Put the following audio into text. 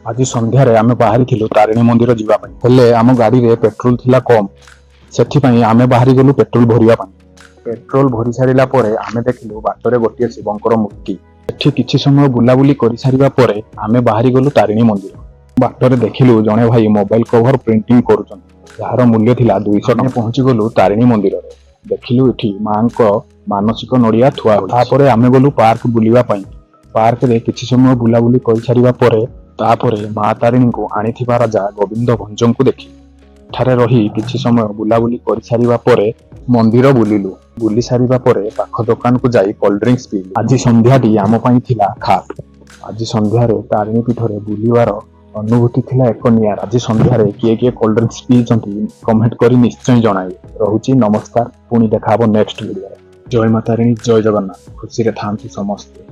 आज संध्यारे आमे बाहरी तारिणी मंदिर जावाई हेले आम गाड़ी रे पेट्रोल थिला कम से आमे बाहरी गलु पेट्रोल भरिया पेट्रोल भरी सारिला परे आमे देखिलु बाटरे गोटे शिवंकर मूर्ति एठी किछि समय बुलाबुली करि सारिबा परे आमे बाहरी गलु तारिणी मंदिर बाटरे देखिलु जणे भाई मोबाइल कवर प्रिंटिंग करूछन यार मूल्य थिला 200 टका पहुंची गलु तारिणी मंदिर रे देखिलु एठी मांको मानसिक नड़िया थुआ तापरे आमे गलु पार्क बुलिबा पई पार्क रे किछि समय बुलाबुली करि सारिबा परे तापरे मां तारिणी को आनिथिबा राजा गोविंद भंज को देखी ठारे रही किछि समय बुलाबुली करि सारिबा परे मंदिर बुलिलु बुली सारिबा परे पाख दुकान को जाई कोल्ड ड्रिंक्स पीलु आज संध्याटी आम पई थिला खास आज संध्यारे तारिणी पीठरे बुलिवार अनुभूति थिला एक नियार आज संध्यारे किए किए कोल्ड ड्रिंक्स पीचंती कमेंट करी निश्चय जणाइबे रहुची नमस्कार पुणी देखाबो नेक्स्ट वीडियो जय मां तारिणी जय जगन्नाथ खुशी रे थांतु समस्त।